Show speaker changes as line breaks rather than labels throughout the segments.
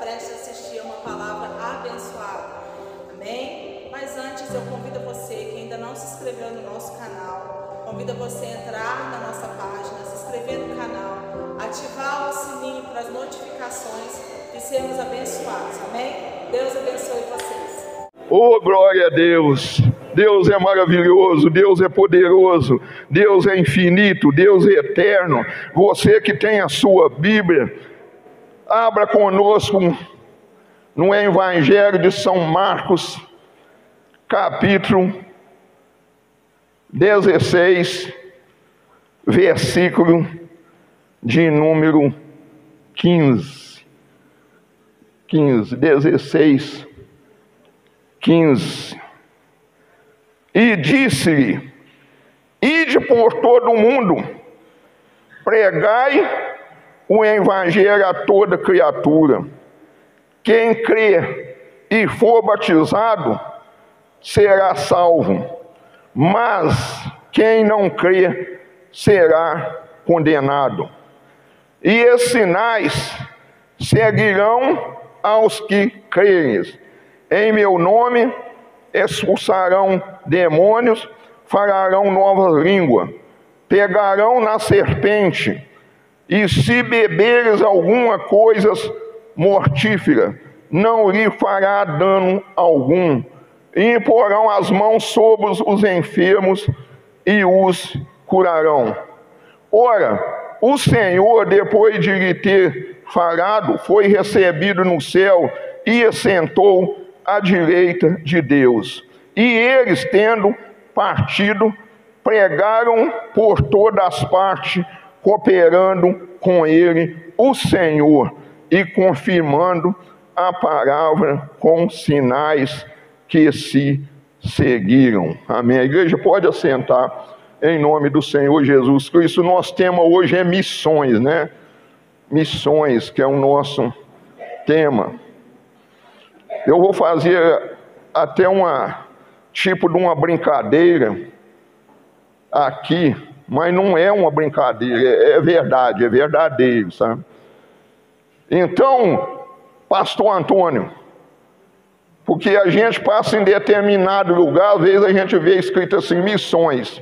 prestes a assistir a uma palavra abençoada. Amém? Mas antes eu convido você que ainda não se inscreveu no nosso canal, convido você a entrar na nossa página, se inscrever no canal, ativar o sininho para as notificações e sermos abençoados. Amém? Deus abençoe vocês.
Oh, glória a Deus! Deus é maravilhoso, Deus é poderoso, Deus é infinito, Deus é eterno. Você que tem a sua Bíblia, abra conosco no Evangelho de São Marcos, capítulo 16, versículo de número 15. 16, 15. E disse-lhe: ide por todo o mundo, pregai o evangelho a toda criatura. Quem crê e for batizado será salvo, mas quem não crê será condenado. E esses sinais seguirão aos que crerem. Em meu nome expulsarão demônios, falarão novas línguas, pegarão na serpente, e se beberes alguma coisa mortífera, não lhe fará dano algum. E imporão as mãos sobre os enfermos e os curarão. Ora, o Senhor, depois de lhe ter falado, foi recebido no céu e assentou à direita de Deus. E eles, tendo partido, pregaram por todas as partes, cooperando com ele o Senhor e confirmando a palavra com sinais que se seguiram. Amém. A igreja pode assentar em nome do Senhor Jesus Cristo. Nosso tema hoje é missões, né? Missões, que é o nosso tema. Eu vou fazer até tipo de uma brincadeira aqui, mas não é uma brincadeira, é verdade, é verdadeiro, sabe? Então, pastor Antônio, porque a gente passa em determinado lugar, às vezes a gente vê escrito assim, missões.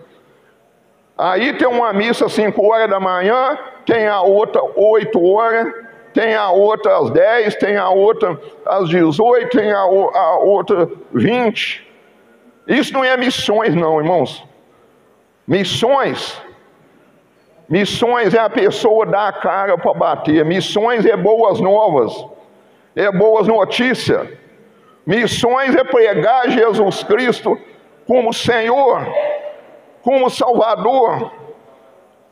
Aí tem uma missa às 5 horas da manhã, tem a outra 8 horas, tem a outra às 10, tem a outra às 18, tem a outra 20. Isso não é missões não, irmãos. Missões é a pessoa dar a cara para bater. Missões é boas novas, é boas notícias. Missões é pregar Jesus Cristo como Senhor, como Salvador.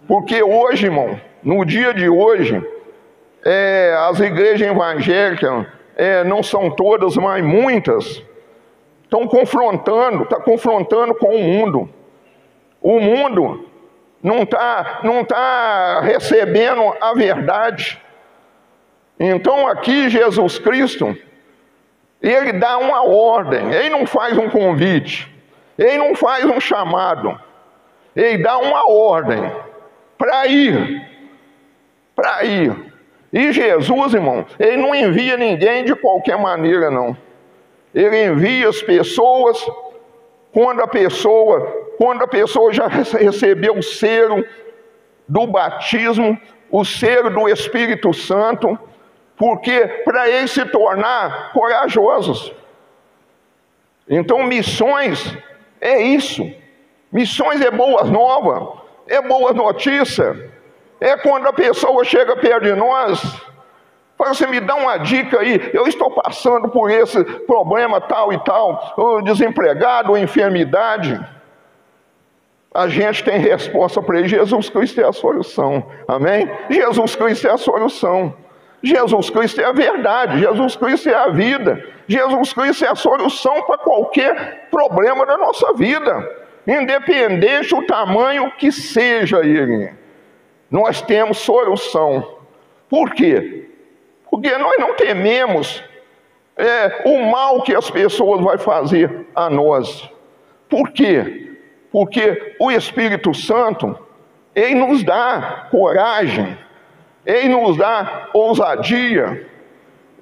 Porque hoje, irmão, no dia de hoje, as igrejas evangélicas, não são todas, mas muitas, estão confrontando com o mundo. O mundo não tá recebendo a verdade. Então aqui Jesus Cristo, ele dá uma ordem, ele não faz um convite, ele não faz um chamado, ele dá uma ordem para ir. E Jesus, irmão, ele não envia ninguém de qualquer maneira, não. Ele envia as pessoas quando a pessoa já recebeu o selo do batismo, o selo do Espírito Santo, porque para eles se tornar corajosos. Então missões é isso. Missões é boas novas, é boas notícias. É quando a pessoa chega perto de nós, fala assim, me dá uma dica aí, eu estou passando por esse problema tal e tal, desempregado, enfermidade. A gente tem resposta para ele, Jesus Cristo é a solução, amém? Jesus Cristo é a solução, Jesus Cristo é a verdade, Jesus Cristo é a vida, Jesus Cristo é a solução para qualquer problema da nossa vida, independente do tamanho que seja ele. Nós temos solução. Por quê? Porque nós não tememos o mal que as pessoas vão fazer a nós. Por quê? Porque o Espírito Santo, ele nos dá coragem, ele nos dá ousadia,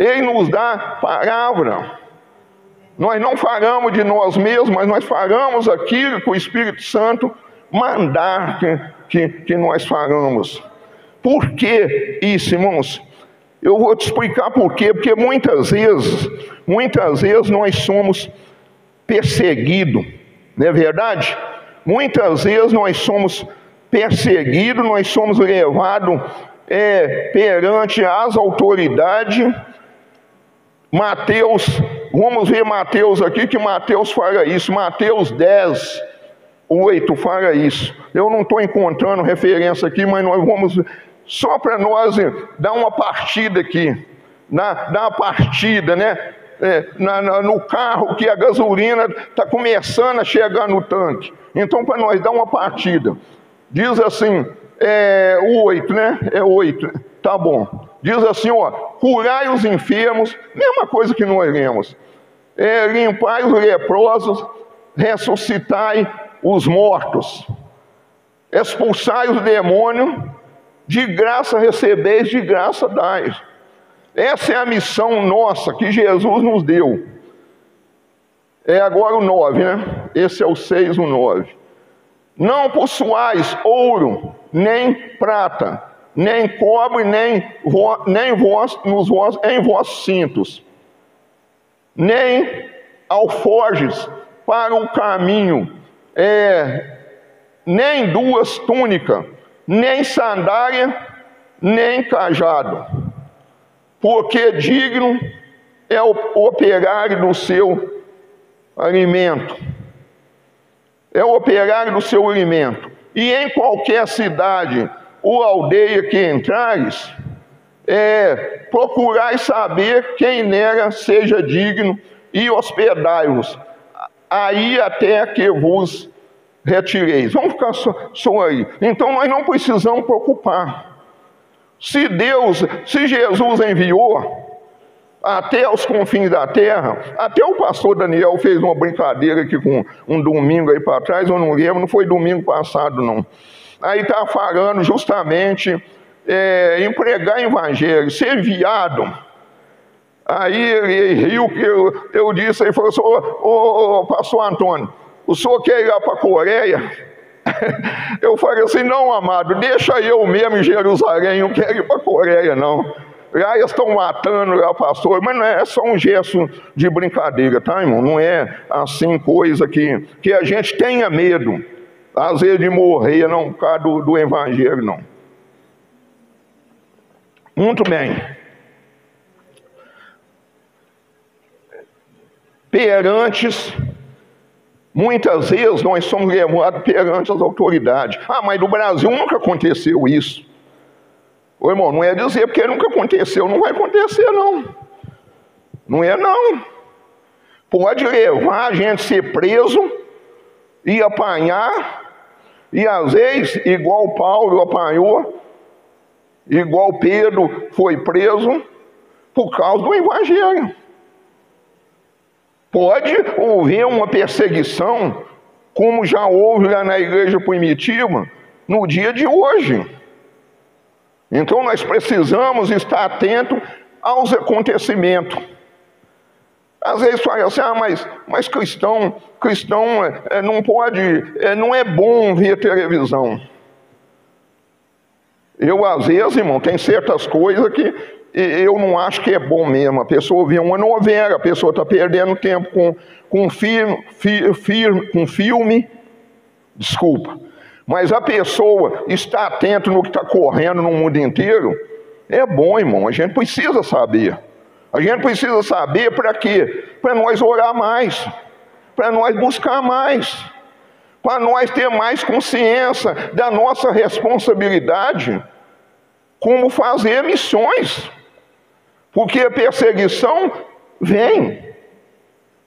Ele nos dá palavra. Nós não falamos de nós mesmos, mas nós falamos aquilo que o Espírito Santo mandar que nós falamos. Por que isso, irmãos? Eu vou te explicar por quê. Porque muitas vezes nós somos perseguidos, não é verdade? Muitas vezes nós somos perseguidos, nós somos levados perante as autoridades. Mateus, vamos ver Mateus aqui, que Mateus fala isso. Mateus 10, 8 fala isso. Eu não estou encontrando referência aqui, mas nós vamos, só para nós dar uma partida aqui, dar uma partida, né? No carro, que a gasolina está começando a chegar no tanque. Então, para nós dar uma partida, diz assim, o 8, né? É 8, tá bom. Diz assim, ó, curai os enfermos, mesma coisa que nós lemos. Limpai os leprosos, ressuscitai os mortos, expulsai os demônios, de graça recebeis, de graça dais. Essa é a missão nossa que Jesus nos deu. Agora o 9, né? Esse é o 6, o 9. Não possuais ouro, nem prata, nem cobre, em vossos cintos, nem alforjes para o caminho, nem duas túnicas, nem sandália, nem cajado, porque digno é o operário do seu alimento. É o operário do seu alimento. E em qualquer cidade ou aldeia que entrares, procurai saber quem nela seja digno e hospedai-vos aí até que vos retireis. Vamos ficar só aí. Então nós não precisamos preocupar. Se Jesus enviou até os confins da terra, até o pastor Daniel fez uma brincadeira aqui com um domingo aí para trás, eu não lembro, não foi domingo passado não. Aí está falando justamente em pregar evangelho, ser enviado. Aí ele riu, que eu disse, ele falou assim, ô pastor Antônio, o senhor quer ir lá para a Coreia? Eu falei assim, não, amado, deixa eu mesmo em Jerusalém, eu não quero ir para a Coreia não. Lá eles estão matando lá, pastor, mas não é só um gesto de brincadeira, tá, irmão? Não é assim coisa que a gente tenha medo, às vezes, de morrer, não, por causa do evangelho, não. Muito bem. Muitas vezes nós somos levados perante as autoridades. Ah, mas no Brasil nunca aconteceu isso. Ô irmão, não é dizer porque nunca aconteceu, não vai acontecer não. Não é não. Pode levar a gente a ser preso e apanhar, e às vezes, igual Paulo apanhou, igual Pedro foi preso, por causa do evangelho. Pode haver uma perseguição, como já houve lá na igreja primitiva, no dia de hoje. Então nós precisamos estar atentos aos acontecimentos. Às vezes fala assim, mas cristão não pode, não é bom ver televisão. Eu às vezes, irmão, tem certas coisas que eu não acho que é bom mesmo. A pessoa vê uma novela, a pessoa está perdendo tempo com filme, desculpa. Mas a pessoa está atenta no que está correndo no mundo inteiro, é bom, irmão, a gente precisa saber. A gente precisa saber para quê? Para nós orar mais, para nós buscar mais, para nós ter mais consciência da nossa responsabilidade, como fazer missões. Porque a perseguição vem.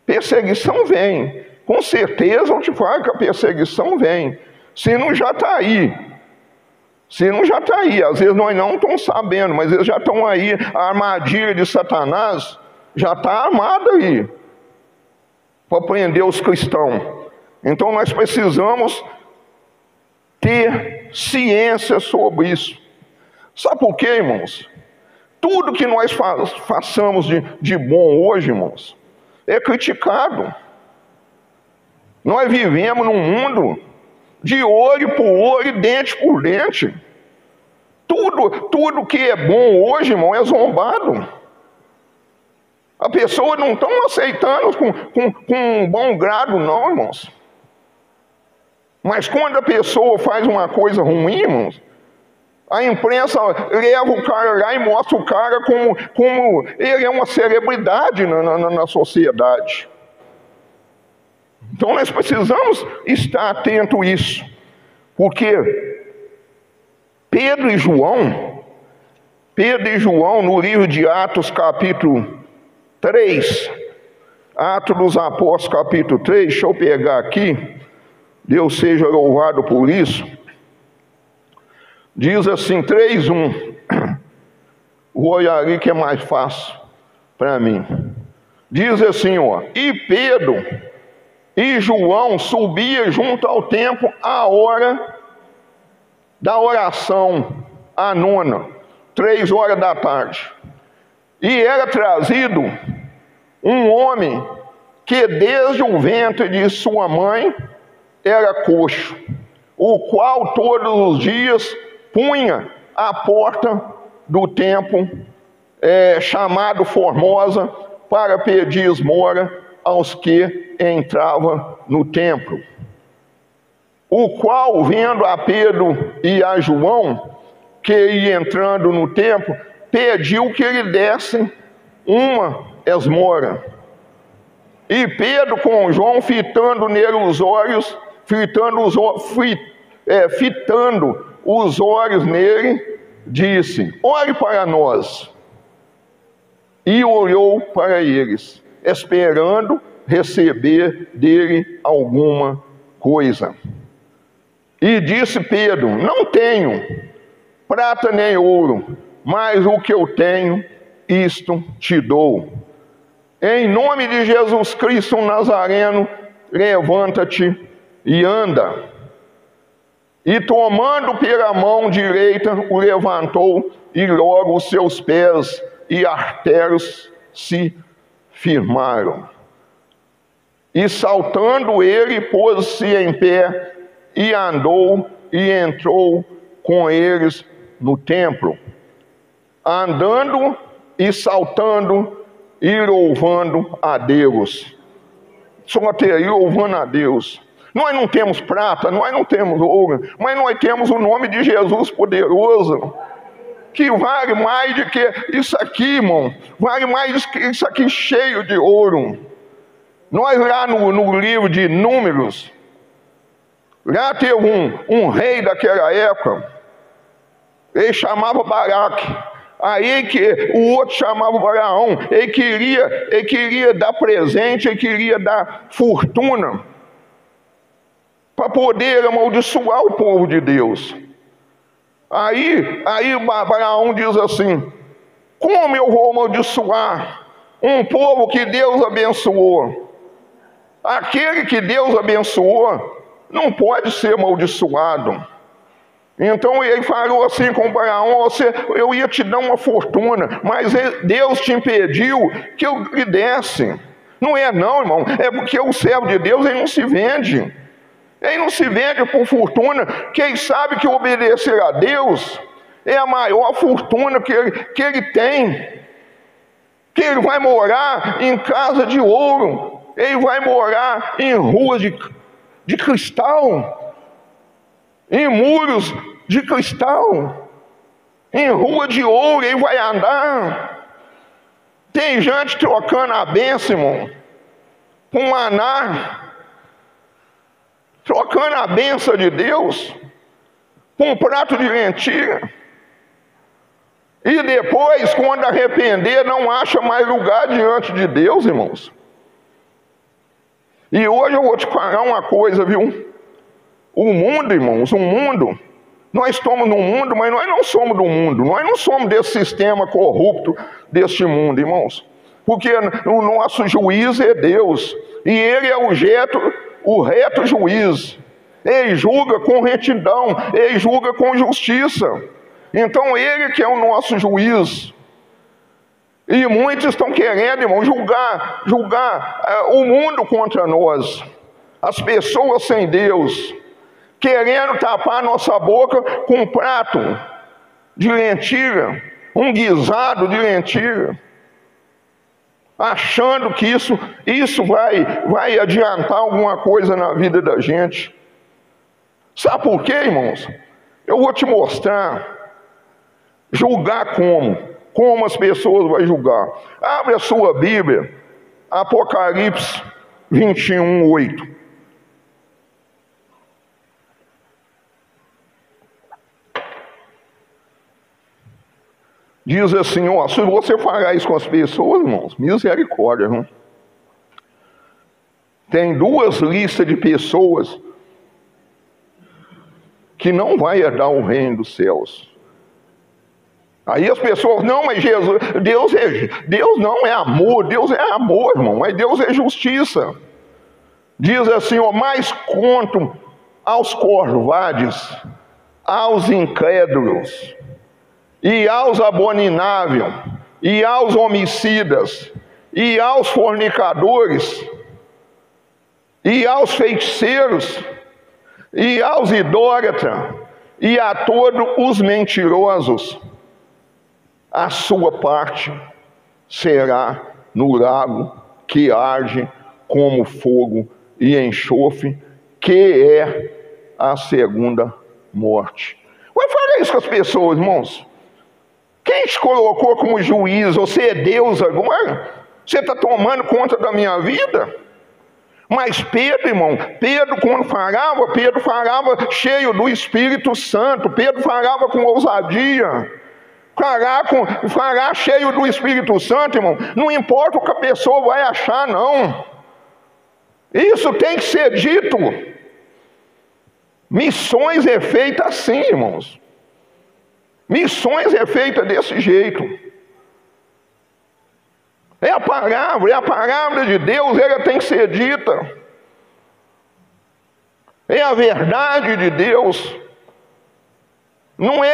Perseguição vem. Com certeza eu te falo que a perseguição vem. Se não já está aí. Se não já está aí. Às vezes nós não estamos sabendo, mas eles já estão aí. A armadilha de Satanás já está armada aí para prender os cristãos. Então nós precisamos ter ciência sobre isso. Sabe por quê, irmãos? Tudo que nós façamos de bom hoje, irmãos, é criticado. Nós vivemos num mundo de olho por olho, dente por dente. Tudo que é bom hoje, irmão, é zombado. A pessoa não está aceitando com um bom grado, não, irmãos. Mas quando a pessoa faz uma coisa ruim, irmãos, a imprensa leva o cara lá e mostra o cara como ele é uma celebridade na sociedade. Então nós precisamos estar atento a isso. Porque Pedro e João, no livro de Atos, capítulo 3, Atos dos Apóstolos, capítulo 3, deixa eu pegar aqui, Deus seja louvado por isso. Diz assim, 3:1. Vou olhar ali que é mais fácil para mim. Diz assim, ó: e Pedro e João subiam junto ao templo à hora da oração, a nona, 3 da tarde. E era trazido um homem que desde o ventre de sua mãe era coxo, o qual todos os dias punha à porta do templo, chamado Formosa, para pedir esmola aos que entravam no templo. O qual, vendo a Pedro e a João, que ia entrando no templo, pediu que lhe dessem uma esmola. E Pedro com João, fitando nele os olhos, fitando os olhos nele, disse: olhe para nós. E olhou para eles, esperando receber dele alguma coisa. E disse Pedro: não tenho prata nem ouro, mas o que eu tenho, isto te dou. Em nome de Jesus Cristo Nazareno, levanta-te e anda. E tomando pela mão direita, o levantou, e logo os seus pés e artérios se firmaram. E saltando ele, pôs-se em pé, e andou, e entrou com eles no templo, andando e saltando, e louvando a Deus. Só até aí, louvando a Deus. Nós não temos prata, nós não temos ouro, mas nós temos o nome de Jesus poderoso, que vale mais do que isso aqui, irmão. Vale mais do que isso aqui cheio de ouro. Nós lá no livro de Números, lá teve um rei daquela época, ele chamava Baraque. Aí que o outro chamava Balaão, ele queria dar presente, ele queria dar fortuna, para poder amaldiçoar o povo de Deus. Aí Balaão diz assim: como eu vou amaldiçoar um povo que Deus abençoou? Aquele que Deus abençoou não pode ser amaldiçoado. Então ele falou assim com Balaão: eu ia te dar uma fortuna, mas Deus te impediu que eu lhe desse. Não é não, irmão, é porque o servo de Deus, ele não se vende. Ele não se vende por fortuna. Quem sabe que obedecer a Deus é a maior fortuna que ele tem. Que ele vai morar em casa de ouro, ele vai morar em ruas de cristal, em muros de cristal, em rua de ouro ele vai andar. Tem gente trocando a bênção, irmão, com maná, trocando a bênção de Deus com um prato de lentilha. E depois, quando arrepender, não acha mais lugar diante de Deus, irmãos. E hoje eu vou te falar uma coisa, viu? O mundo, irmãos, nós estamos no mundo, mas nós não somos do mundo. Nós não somos desse sistema corrupto deste mundo, irmãos. Porque o nosso juiz é Deus. E Ele é o reto juiz. Ele julga com retidão, ele julga com justiça. Então Ele que é o nosso juiz. E muitos estão querendo, irmão, julgar o mundo contra nós. As pessoas sem Deus, querendo tapar nossa boca com um prato de lentilha, um guisado de lentilha, achando que isso vai adiantar alguma coisa na vida da gente. Sabe por quê, irmãos? Eu vou te mostrar. Julgar como as pessoas vão julgar. Abre a sua Bíblia, Apocalipse 21, 8. Diz assim, ó, se você fará isso com as pessoas, irmãos, misericórdia, irmão. Tem duas listas de pessoas que não vai herdar o reino dos céus. Aí as pessoas, não, mas Jesus, Deus não é amor, Deus é amor, irmão, mas Deus é justiça. Diz assim, ó, mas conto aos covardes, aos incrédulos, e aos abomináveis, e aos homicidas, e aos fornicadores, e aos feiticeiros, e aos idólatras, e a todos os mentirosos, a sua parte será no lago que arde como fogo e enxofre, que é a segunda morte. Vai falar isso com as pessoas, irmãos. Quem te colocou como juiz? Você é Deus agora? Você está tomando conta da minha vida? Mas Pedro, irmão, quando falava, Pedro falava cheio do Espírito Santo. Pedro falava com ousadia. Falar cheio do Espírito Santo, irmão, não importa o que a pessoa vai achar, não. Isso tem que ser dito. Missões é feita assim, irmãos. Missões é feita desse jeito. É a palavra de Deus, ela tem que ser dita. É a verdade de Deus. Não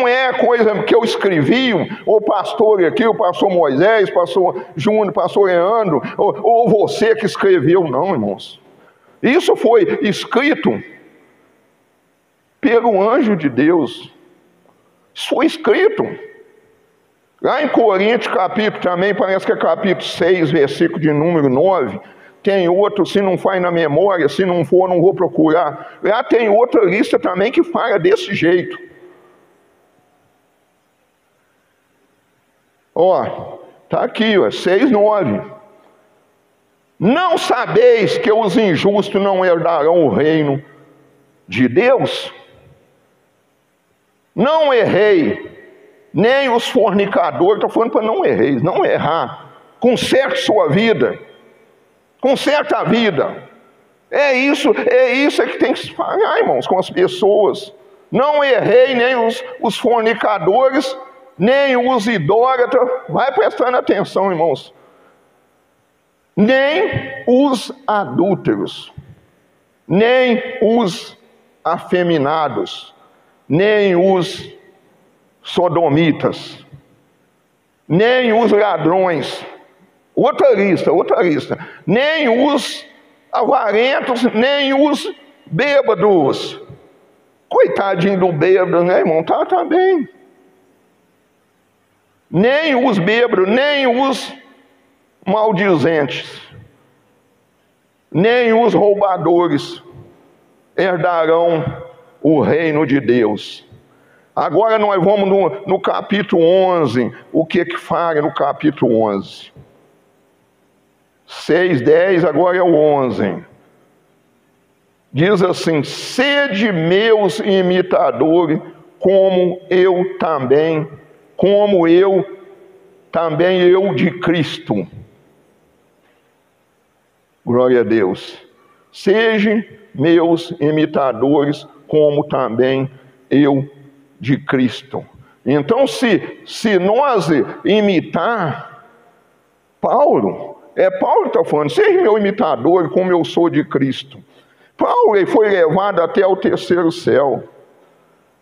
é coisa que eu escrevi, o pastor aqui, o pastor Moisés, o pastor Júnior, o pastor Leandro, ou você que escreveu, não, irmãos. Isso foi escrito pelo anjo de Deus. Isso foi escrito. Lá em Coríntios, capítulo também, parece que é capítulo 6, versículo de número 9, tem outro, se não faz na memória, se não for, não vou procurar. Lá tem outra lista também que fala desse jeito. Ó, tá aqui, ó, 6:9. Não sabeis que os injustos não herdarão o reino de Deus? Não errei, nem os fornicadores, estou falando para não erreis, não errar. Conserte sua vida, conserta a vida. É isso que tem que se falar, irmãos, com as pessoas. Não errei nem os fornicadores, nem os idólatras, vai prestando atenção, irmãos, nem os adúlteros, nem os afeminados, nem os sodomitas, nem os ladrões, outra lista, nem os avarentos, nem os bêbados. Coitadinho do bêbado, né, irmão? Tá bem. Nem os bêbados, nem os maldizentes, nem os roubadores herdarão o reino de Deus. Agora nós vamos no capítulo 11. O que fala no capítulo 11? 6, 10, agora é o 11. Diz assim: sede meus imitadores, como eu também de Cristo. Glória a Deus. Sejam meus imitadores, como também eu de Cristo. Então, se nós imitar Paulo que está falando, seja meu imitador, como eu sou de Cristo. Paulo ele foi levado até o terceiro céu.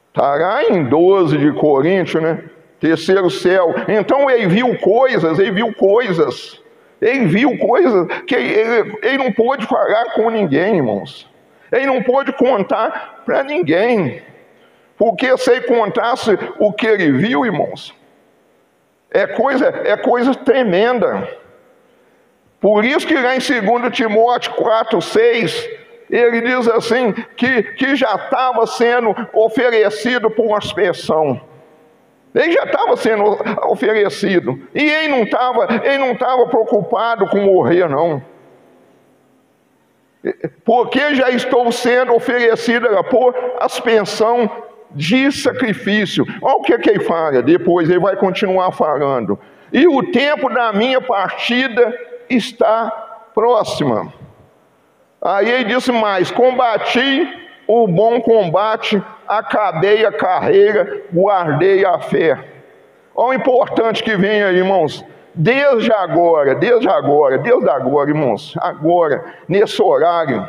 Está lá em 12 de Coríntios, né? terceiro céu. Então ele viu coisas que ele não pôde falar com ninguém, irmãos. Ele não pôde contar para ninguém. Porque se ele contasse o que ele viu, irmãos, é coisa tremenda. Por isso que lá em 2 Timóteo 4:6, ele diz assim, que já estava sendo oferecido por uma aspersão. Ele já estava sendo oferecido. E ele não estava preocupado com morrer, não. Porque já estou sendo oferecido por aspersão de sacrifício. Olha o que ele fala. Depois ele vai continuar falando. E o tempo da minha partida está próxima. Aí ele disse mais: combati o bom combate, acabei a carreira, guardei a fé. Olha o importante que vem aí, irmãos. Desde agora, irmãos, agora, nesse horário,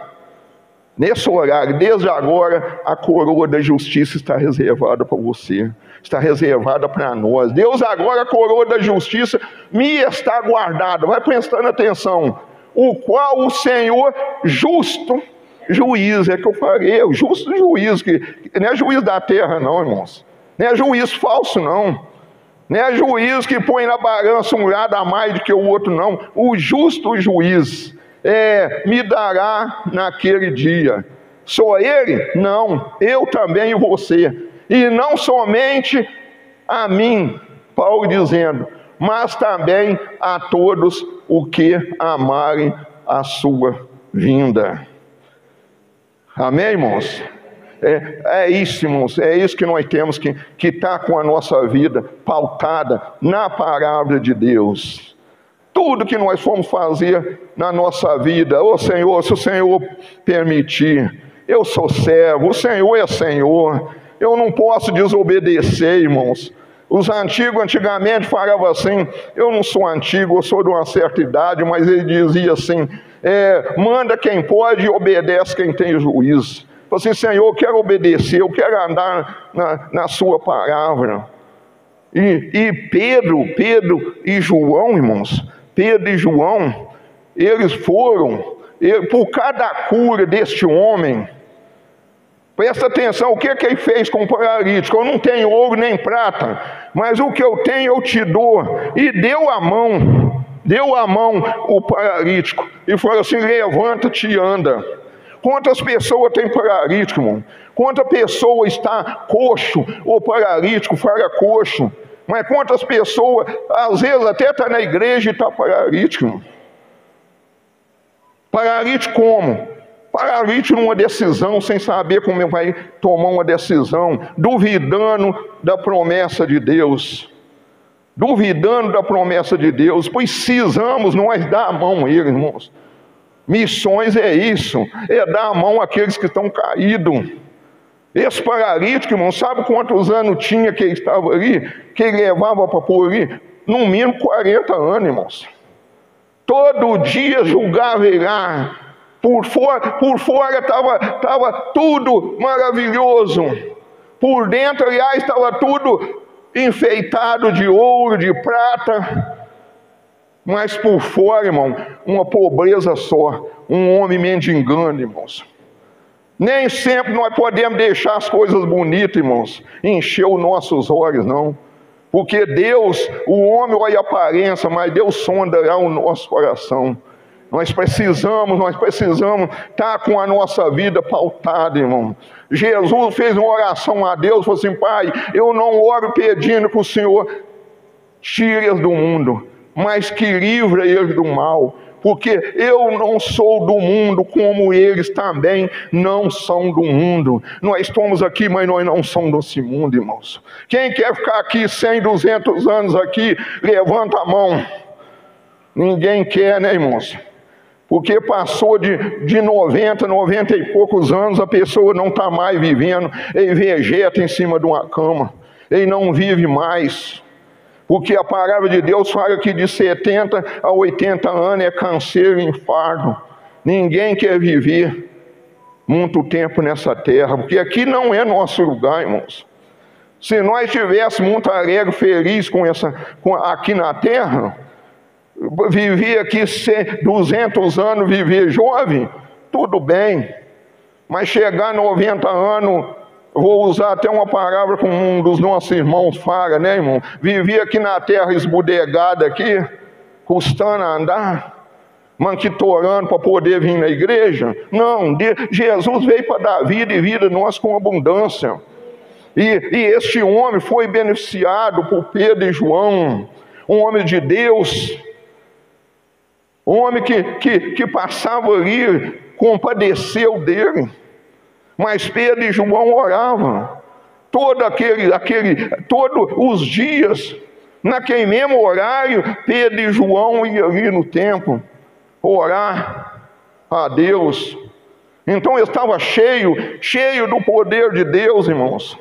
desde agora, a coroa da justiça está reservada para você, está reservada para nós. Deus agora, a coroa da justiça me está guardada. Vai prestando atenção. O qual o Senhor justo juiz, é que eu falei, o justo juiz, que não é juiz da terra não, irmãos, não é juiz falso não, não é juiz que põe na balança um lado a mais do que o outro não, o justo juiz me dará naquele dia. Sou ele? Não, eu também e você, e não somente a mim, Paulo dizendo, mas também a todos o que amarem a sua vinda. Amém, irmãos? É isso, irmãos, é isso que nós temos que estar com a nossa vida pautada na palavra de Deus. Tudo que nós formos fazer na nossa vida, ô Senhor, se o Senhor permitir, eu sou servo, o Senhor é Senhor, eu não posso desobedecer, irmãos. Os antigos antigamente falavam assim, eu não sou antigo, eu sou de uma certa idade, mas ele dizia assim, manda quem pode e obedece quem tem juízo. Falei assim, Senhor, eu quero obedecer, eu quero andar na sua palavra. E Pedro e João, irmãos, Pedro e João, eles foram, por cada cura deste homem, presta atenção, o que ele fez com o paralítico? Eu não tenho ouro nem prata, mas o que eu tenho eu te dou. E deu a mão o paralítico, e falou assim, levanta-te e anda. Quantas pessoas tem paralítico, irmão? Quantas pessoas está coxo, ou paralítico, fala coxo? Mas quantas pessoas, às vezes até está na igreja e está paralítico, irmão? Paralítico como? Paralítico numa decisão, sem saber como ele vai tomar uma decisão, duvidando da promessa de Deus. Duvidando da promessa de Deus. Precisamos nós dar a mão a ele, irmãos. Missões é isso, é dar a mão àqueles que estão caídos. Esse paralítico, irmão, sabe quantos anos tinha que ele estava ali? Que ele levava para pôr ali? No mínimo 40 anos, irmãos. Todo dia julgava ele lá. Por fora estava tudo maravilhoso. Por dentro, aliás, estava tudo enfeitado de ouro, de prata. Mas por fora, irmão, uma pobreza só. Um homem mendigando, irmãos. Nem sempre nós podemos deixar as coisas bonitas, irmãos, encher os nossos olhos, não. Porque Deus, o homem olha a aparência, mas Deus sonda lá o nosso coração. Nós precisamos estar com a nossa vida pautada, irmão. Jesus fez uma oração a Deus, falou assim, Pai, eu não oro pedindo que o Senhor tire eles do mundo, mas que livre eles do mal. Porque eu não sou do mundo, como eles também não são do mundo. Nós estamos aqui, mas nós não somos desse mundo, irmãos. Quem quer ficar aqui 100, 200 anos aqui, levanta a mão. Ninguém quer, né, irmãos? Porque passou de 90 e poucos anos, a pessoa não está mais vivendo, ele vegeta em cima de uma cama, ele não vive mais. Porque a palavra de Deus fala que de 70 a 80 anos é canseiro e infarto. Ninguém quer viver muito tempo nessa terra, porque aqui não é nosso lugar, irmãos. Se nós estivéssemos muito alegre, feliz aqui na terra, viver aqui 200 anos, viver jovem, tudo bem. Mas chegar a 90 anos, vou usar até uma palavra como um dos nossos irmãos fala, né, irmão? Viver aqui na terra esbudegada aqui, custando a andar, manquitorando para poder vir na igreja. Não, Jesus veio para dar vida e vida nós com abundância. E este homem foi beneficiado por Pedro e João, um homem de Deus, um homem que passava ali, compadeceu dele. Mas Pedro e João oravam todos os dias, naquele mesmo horário. Pedro e João iam ali no templo orar a Deus. Então eu estava cheio do poder de Deus, irmãos.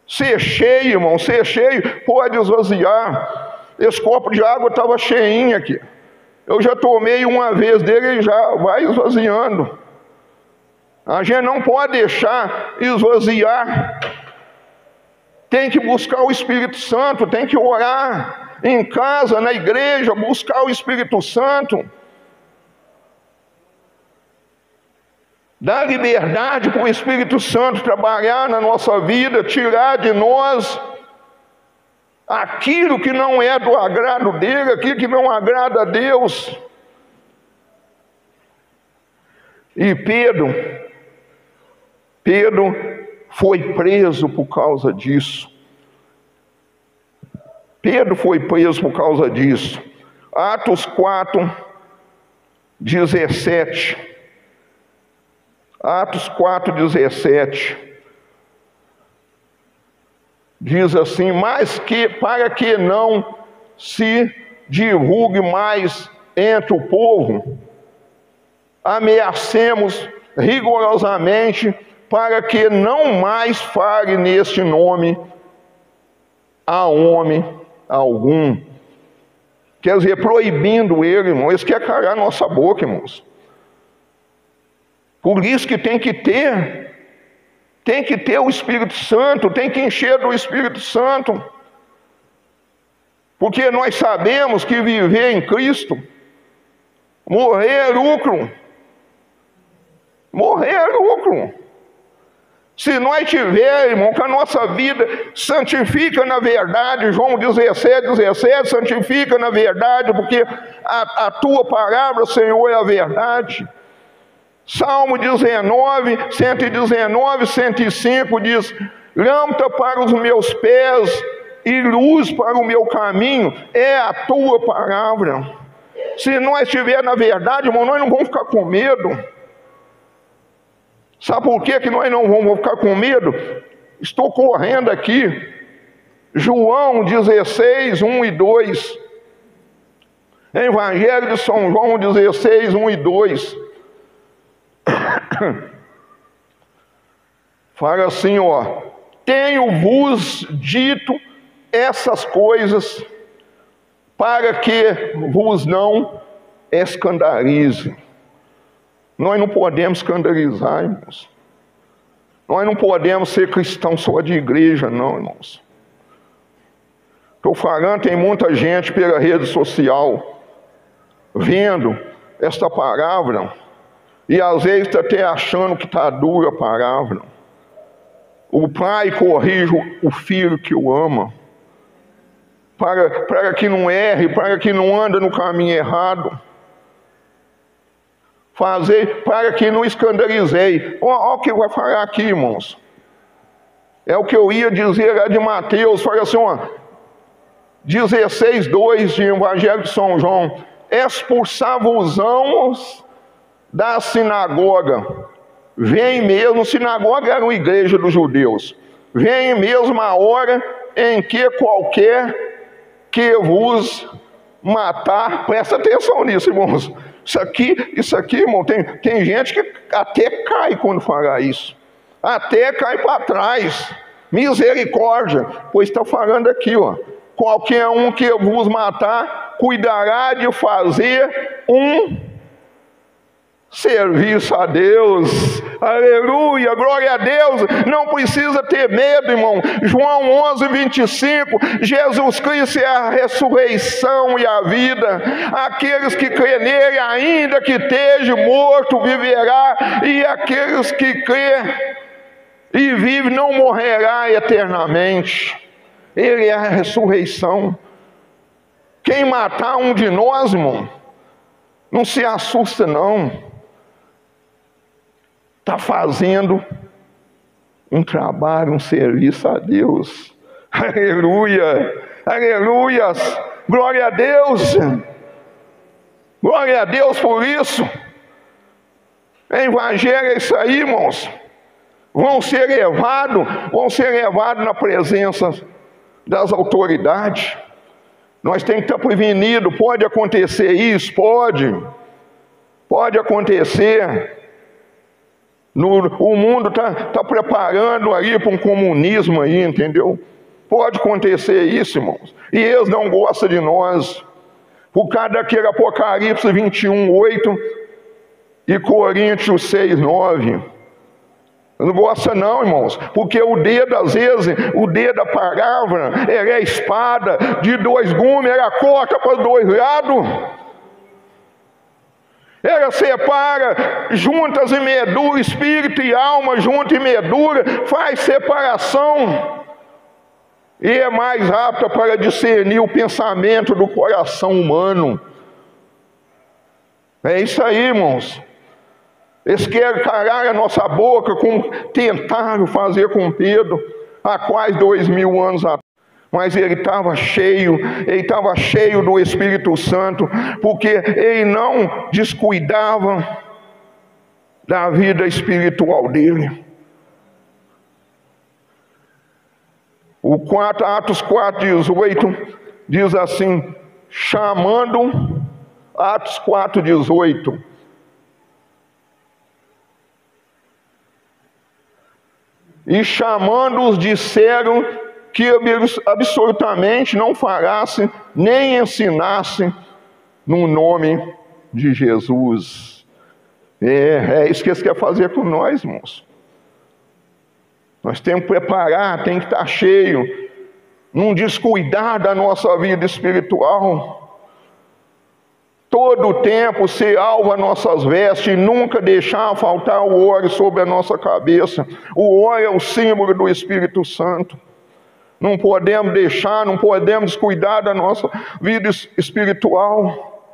Ser cheio, irmão, ser cheio pode esvaziar. Esse copo de água estava cheinho aqui. Eu já tomei uma vez dele e já vai esvaziando. A gente não pode deixar esvaziar. Tem que buscar o Espírito Santo, tem que orar em casa, na igreja, buscar o Espírito Santo. Dar liberdade para o Espírito Santo trabalhar na nossa vida, tirar de nós aquilo que não é do agrado dele, aquilo que não agrada a Deus. E Pedro foi preso por causa disso. Pedro foi preso por causa disso. Atos 4, 17. Atos 4, 17. Diz assim: mas para que não se divulgue mais entre o povo, ameacemos rigorosamente para que não mais fale neste nome a homem algum. Quer dizer, proibindo ele, irmão. Eles querem calar nossa boca, irmãos. Por isso que tem que ter o Espírito Santo, tem que encher do Espírito Santo. Porque nós sabemos que viver em Cristo, morrer é lucro. Morrer é lucro. Se nós tivermos, irmão, que a nossa vida santifica na verdade, João 17, 17, santifica na verdade, porque a tua palavra, Senhor, é a verdade. Salmo 19, 119, 105 diz: lâmpada para os meus pés e luz para o meu caminho é a tua palavra. Se nós estivermos na verdade, irmão, nós não vamos ficar com medo. Sabe por que nós não vamos ficar com medo? Estou correndo aqui. João 16, 1 e 2. Evangelho de São João 16, 1 e 2. Fala assim, ó: tenho-vos dito essas coisas para que vos não escandalize. Nós não podemos escandalizar, irmãos. Nós não podemos ser cristãos só de igreja, não, irmãos. Estou falando, tem muita gente pela rede social vendo esta palavra e às vezes está até achando que está dura a palavra. O pai corrige o filho que o ama, para que não erre, para que não ande no caminho errado. Fazer para que não escandalizei. Olha o que vai falar aqui, irmãos. É o que eu ia dizer lá de Mateus. Fala assim, ó, 16, 2 de Evangelho de São João: expulsava-os da sinagoga. Vem mesmo, sinagoga era uma igreja dos judeus. Vem mesmo a hora em que qualquer que vos matar, presta atenção nisso, irmãos. Isso aqui, irmão, tem gente que até cai quando fala isso. Até cai para trás. Misericórdia. Pois está falando aqui, ó: qualquer um que vos matar, cuidará de fazer serviço a Deus, aleluia, glória a Deus. Não precisa ter medo, irmão. João 11:25, Jesus Cristo é a ressurreição e a vida. Aqueles que crê nele, ainda que esteja morto, viverá, e aqueles que crê e vive não morrerá eternamente. Ele é a ressurreição. Quem matar um de nós, irmão, não se assusta não. Está fazendo um trabalho, um serviço a Deus. Aleluia, aleluias, glória a Deus. Glória a Deus por isso. Evangelho é isso aí, irmãos. Vão ser levados na presença das autoridades. Nós temos que estar prevenidos. Pode acontecer isso? Pode acontecer. O mundo está preparando aí para um comunismo aí, entendeu? Pode acontecer isso, irmãos. E eles não gostam de nós. Por causa daquele Apocalipse 21:8 e Coríntios 6:9. Não gosta não, irmãos, porque o dedo, às vezes, o dedo da palavra, ela é espada de dois gumes, ela corta para os dois lados. Ela separa juntas e medula, espírito e alma, junto e medula, faz separação. E é mais apta para discernir o pensamento do coração humano. É isso aí, irmãos. Eles querem calar a nossa boca, como tentaram fazer com Pedro, há quase 2000 anos atrás. Mas ele estava cheio do Espírito Santo, porque ele não descuidava da vida espiritual dele. Atos 4:18 diz assim, Atos 4:18. E chamando-os disseram que absolutamente não falassem, nem ensinassem no nome de Jesus. É isso que eles querem fazer com nós, irmãos. Nós temos que preparar, tem que estar cheio, não descuidar da nossa vida espiritual. Todo o tempo ser alvo a nossas vestes e nunca deixar faltar o óleo sobre a nossa cabeça. O óleo é o símbolo do Espírito Santo. Não podemos descuidar da nossa vida espiritual.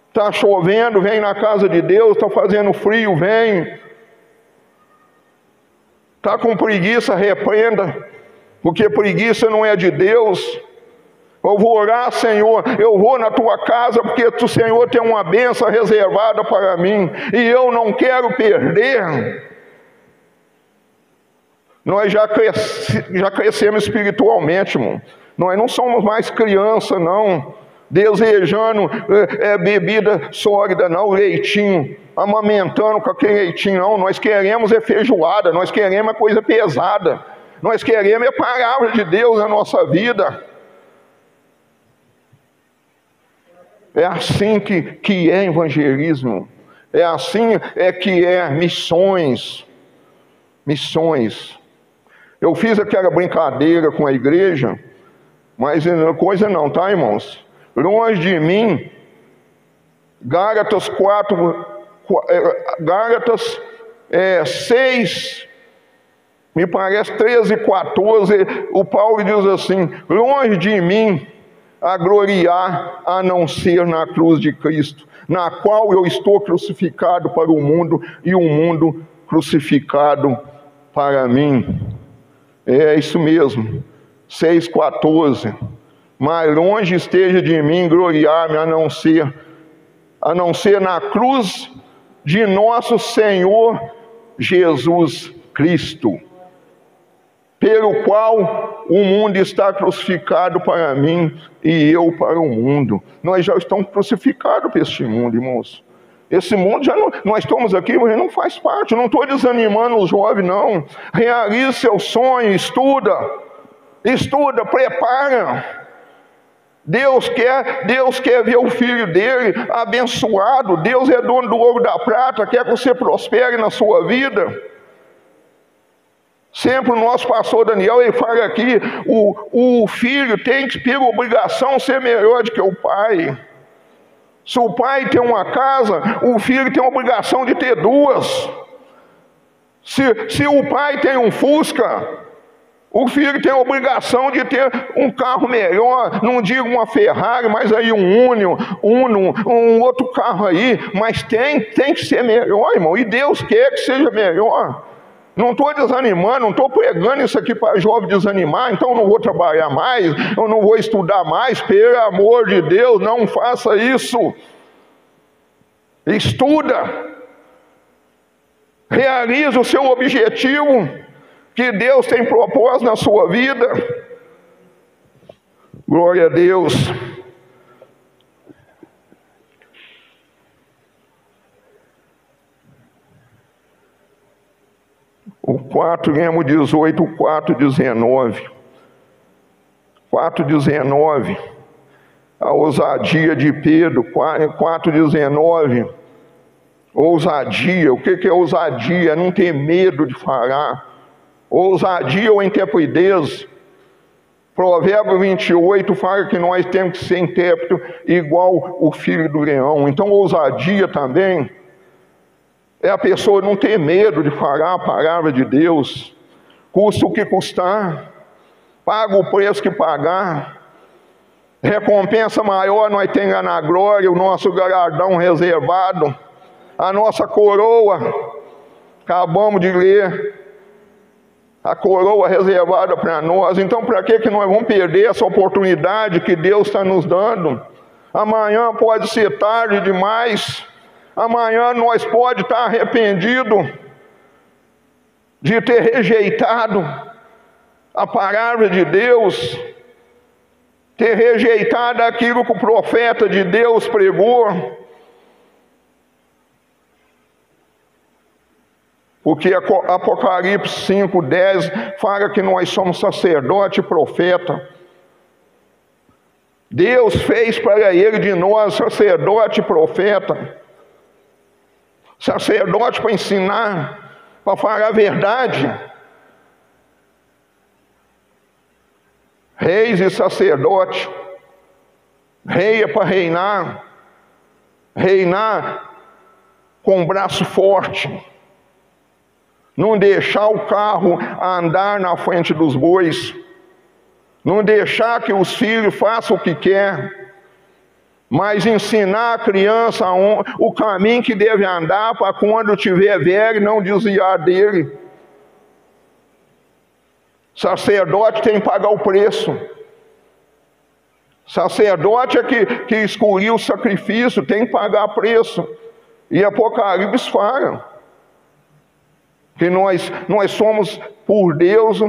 Está chovendo, vem na casa de Deus. Está fazendo frio, vem. Está com preguiça, repreenda, porque preguiça não é de Deus. Eu vou orar, Senhor, eu vou na tua casa, porque o Senhor tem uma bênção reservada para mim, e eu não quero perder. Nós já crescemos espiritualmente, irmão. Nós não somos mais criança, não, desejando bebida sólida, não, leitinho, amamentando com aquele leitinho, não. Nós queremos feijoada, nós queremos coisa pesada, nós queremos a palavra de Deus na nossa vida. É assim que é evangelismo. É assim que é missões. Missões. Eu fiz aquela brincadeira com a igreja, mas coisa não, tá, irmãos? Longe de mim, Gálatas 6, me parece 13:14, o Paulo diz assim, longe de mim a gloriar a não ser na cruz de Cristo, na qual eu estou crucificado para o mundo e o mundo crucificado para mim. É isso mesmo, 6:14. Mas longe esteja de mim gloriar-me a não ser na cruz de nosso Senhor Jesus Cristo, pelo qual o mundo está crucificado para mim e eu para o mundo. Nós já estamos crucificados para este mundo, irmãos. Esse mundo já não, nós estamos aqui, mas não faz parte. Eu não estou desanimando os jovens, não. Realize seu sonho, estuda, prepara. Deus quer ver o filho dele abençoado. Deus é dono do ouro e da prata, quer que você prospere na sua vida. Sempre o nosso pastor Daniel, ele fala aqui, o filho tem que, por obrigação, ser melhor do que o pai. Se o pai tem uma casa, o filho tem a obrigação de ter duas. Se o pai tem um Fusca, o filho tem a obrigação de ter um carro melhor, não digo uma Ferrari, mas aí um Uno, um outro carro aí, mas tem que ser melhor, irmão, e Deus quer que seja melhor. Não estou desanimando, não estou pregando isso aqui para jovem desanimar, então eu não vou trabalhar mais, eu não vou estudar mais, pelo amor de Deus, não faça isso. Estuda, realize o seu objetivo, que Deus tem propósito na sua vida. Glória a Deus. O 4, lemos 18, 4:19. 4:19. A ousadia de Pedro. 4:19. Ousadia. O que é ousadia? Não ter medo de falar. Ousadia ou intrepidez. Provérbio 28 fala que nós temos que ser intrépido igual o filho do leão. Então ousadia também é a pessoa não ter medo de falar a palavra de Deus. Custa o que custar. Paga o preço que pagar. Recompensa maior nós temos lá na glória, o nosso galardão reservado, a nossa coroa. Acabamos de ler. A coroa reservada para nós. Então para que nós vamos perder essa oportunidade que Deus está nos dando? Amanhã pode ser tarde demais. Amanhã nós pode estar arrependido de ter rejeitado a palavra de Deus, ter rejeitado aquilo que o profeta de Deus pregou. Porque Apocalipse 5:10 fala que nós somos sacerdote e profeta. Deus fez para ele de nós sacerdote e profeta. Sacerdote para ensinar, para falar a verdade. Reis e sacerdote. Rei é para reinar. Reinar com braço forte. Não deixar o carro andar na frente dos bois. Não deixar que os filhos façam o que quer. Mas ensinar a criança o caminho que deve andar para quando tiver velho não desviar dele. Sacerdote tem que pagar o preço. Sacerdote é que escolheu o sacrifício, tem que pagar preço. E Apocalipse fala que nós somos por Deus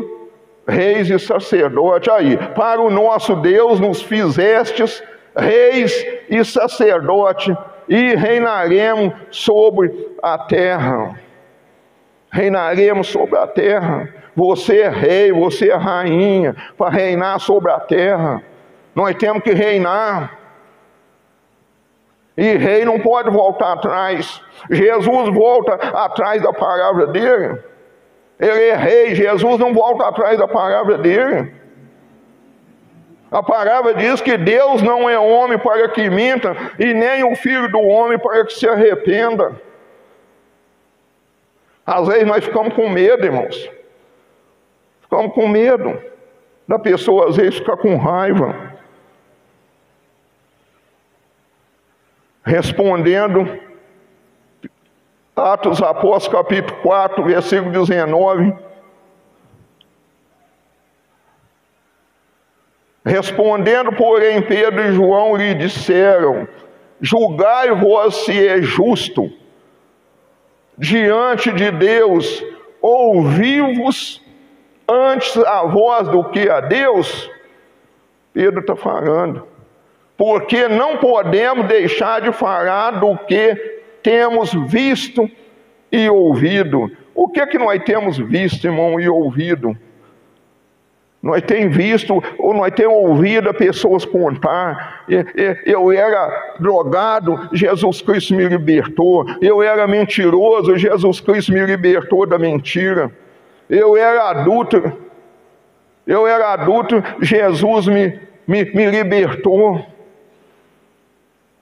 reis e sacerdotes. Aí, para o nosso Deus nos fizestes reis e sacerdote, e reinaremos sobre a terra. Reinaremos sobre a terra. Você é rei, você é rainha, para reinar sobre a terra. Nós temos que reinar. E rei não pode voltar atrás. Jesus volta atrás da palavra dele. Ele é rei, Jesus não volta atrás da palavra dele. A palavra diz que Deus não é homem para que minta, e nem o filho do homem para que se arrependa. Às vezes nós ficamos com medo, irmãos. Ficamos com medo da pessoa, às vezes, ficar com raiva. Respondendo, Atos dos Apóstolos, capítulo 4, versículo 19. Respondendo, porém, Pedro e João lhe disseram: julgai vós se é justo diante de Deus ouvir-vos antes a vós do que a Deus. Pedro está falando. Porque não podemos deixar de falar do que temos visto e ouvido. O que é que nós temos visto, irmão, e ouvido? Nós temos visto, ou nós temos ouvido pessoas contar, eu era drogado, Jesus Cristo me libertou. Eu era mentiroso, Jesus Cristo me libertou da mentira. Eu era adúltero, Jesus me libertou.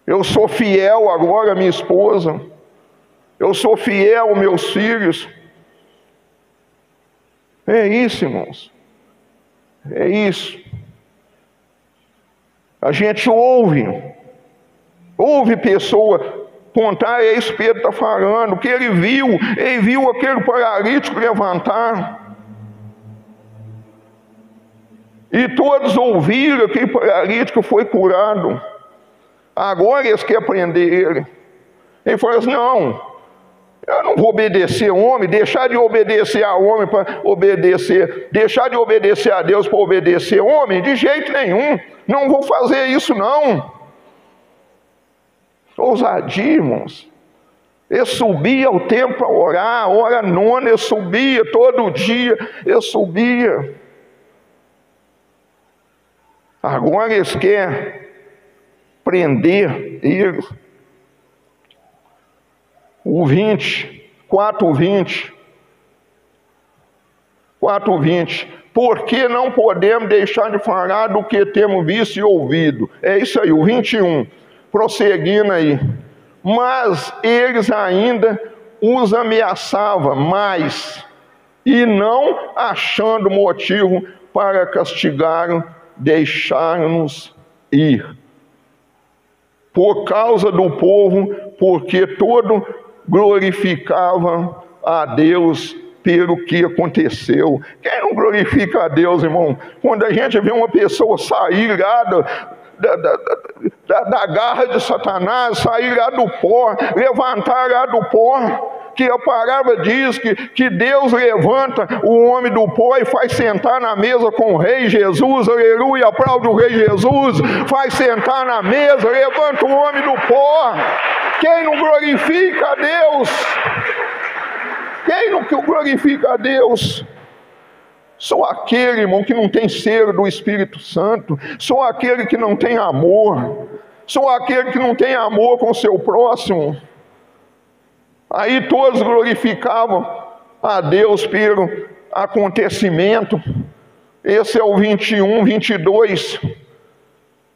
Eu sou fiel agora à minha esposa. Eu sou fiel aos meus filhos. É isso, irmãos. É isso. A gente ouve pessoa contar, é isso que Pedro está falando, que ele viu aquele paralítico levantar. E todos ouviram que o paralítico foi curado. Agora eles querem prender ele. Ele falou assim: não, eu não vou obedecer homem, deixar de obedecer a homem para obedecer, deixar de obedecer a Deus para obedecer homem, de jeito nenhum. Não vou fazer isso não. Ousadia, irmãos. Ele subia ao templo para orar, a hora nona, ele subia todo dia, ele subia. Agora eles querem prender ele. O 4:20. Por que não podemos deixar de falar do que temos visto e ouvido? É isso aí, o 21. Prosseguindo aí. Mas eles ainda os ameaçavam mais, e não achando motivo para castigar, deixaram-nos ir. Por causa do povo, porque todo glorificava a Deus pelo que aconteceu. Quem não glorifica a Deus, irmão? Quando a gente vê uma pessoa sair lá da garra de Satanás, sair lá do pó, levantar lá do pó, que a palavra diz que Deus levanta o homem do pó e faz sentar na mesa com o Rei Jesus, aleluia, aplaude o Rei Jesus, faz sentar na mesa, levanta o homem do pó. Quem não glorifica a Deus? Quem não glorifica a Deus? Sou aquele, irmão, que não tem selo do Espírito Santo. Sou aquele que não tem amor. Sou aquele que não tem amor com o seu próximo. Aí todos glorificavam a Deus pelo acontecimento. Esse é o 21, 22.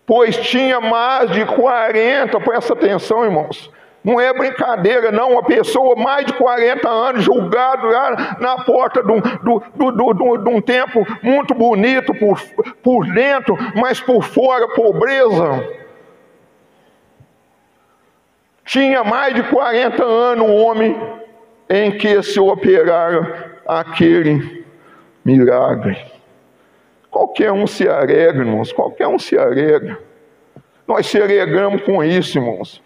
Pois tinha mais de 40, presta atenção, irmãos. Não é brincadeira, não. Uma pessoa mais de 40 anos, julgado lá na porta de um templo muito bonito por dentro, mas por fora, pobreza. Tinha mais de 40 anos o homem em que se operara aquele milagre. Qualquer um se alegra, irmãos. Qualquer um se alegra. Nós se alegramos com isso, irmãos.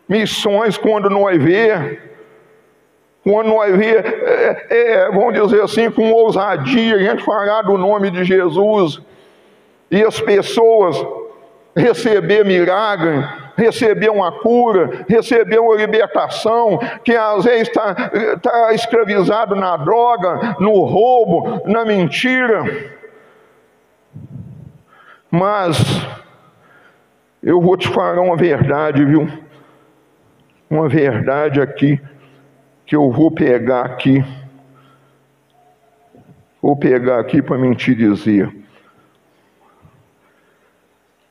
Missões, quando nós vê, vamos dizer assim, com ousadia, a gente falar do nome de Jesus, e as pessoas receber milagre, receber uma cura, receber uma libertação, que às vezes está escravizado na droga, no roubo, na mentira. Mas eu vou te falar uma verdade, viu? Uma verdade aqui, que eu vou pegar aqui. Vou pegar aqui para mim te dizer.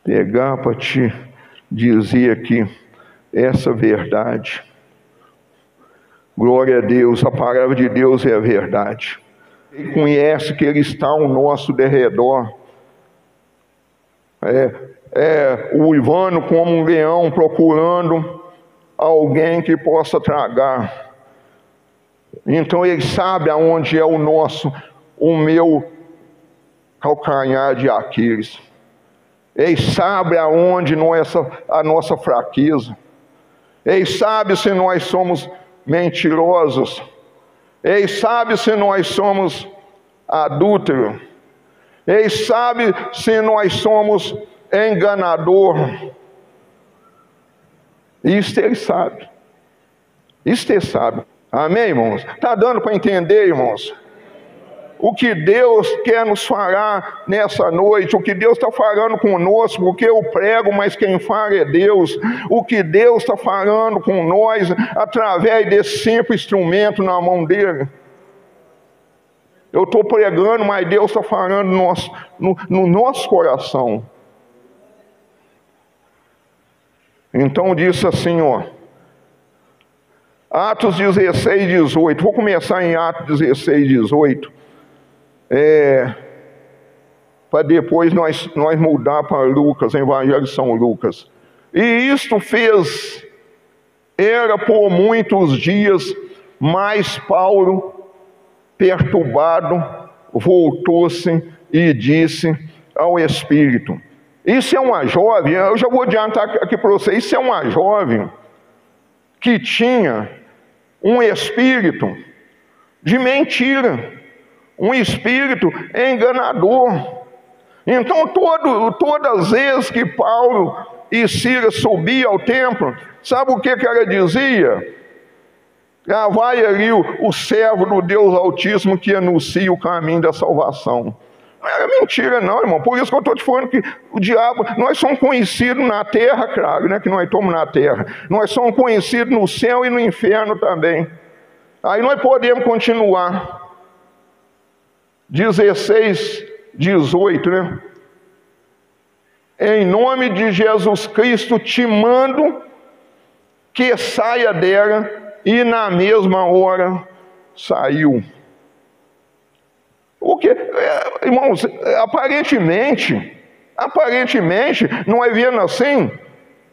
Pegar para te dizer aqui essa verdade. Glória a Deus, a palavra de Deus é a verdade. Ele conhece que Ele está ao nosso derredor. O Ivano como um leão procurando alguém que possa tragar. Então Ele sabe aonde é o meu calcanhar de Aquiles. Ele sabe aonde não é a nossa fraqueza. Ele sabe se nós somos mentirosos. Ele sabe se nós somos adúlteros. Ele sabe se nós somos enganador. Isso Ele sabe. Isso Ele sabe. Amém, irmãos? Está dando para entender, irmãos? o que Deus quer nos falar nessa noite, o que Deus está falando conosco, porque eu prego, mas quem fala é Deus, o que Deus está falando com nós, através desse simples instrumento na mão dele. Eu estou pregando, mas Deus está falando no nosso coração. Então disse assim, ó, Atos 16, 18, vou começar em Atos 16, 18, para depois nós mudar para Lucas, Evangelho de São Lucas. E isto era por muitos dias, mas Paulo, perturbado, voltou-se e disse ao Espírito. Isso é uma jovem, eu já vou adiantar aqui para vocês, isso é uma jovem que tinha um espírito de mentira, um espírito enganador. Então todas as vezes que Paulo e Silas subiam ao templo, sabe o que ela dizia? Ah, vai ali o servo do Deus Altíssimo que anuncia o caminho da salvação. Não era mentira não, irmão. Por isso que eu estou te falando que o diabo, nós somos conhecidos na terra, claro, né, que nós estamos na terra. Nós somos conhecidos no céu e no inferno também. Aí nós podemos continuar. 16, 18, né? Em nome de Jesus Cristo te mando que saia dela, e na mesma hora saiu. O que, irmãos, aparentemente, nós vendo assim,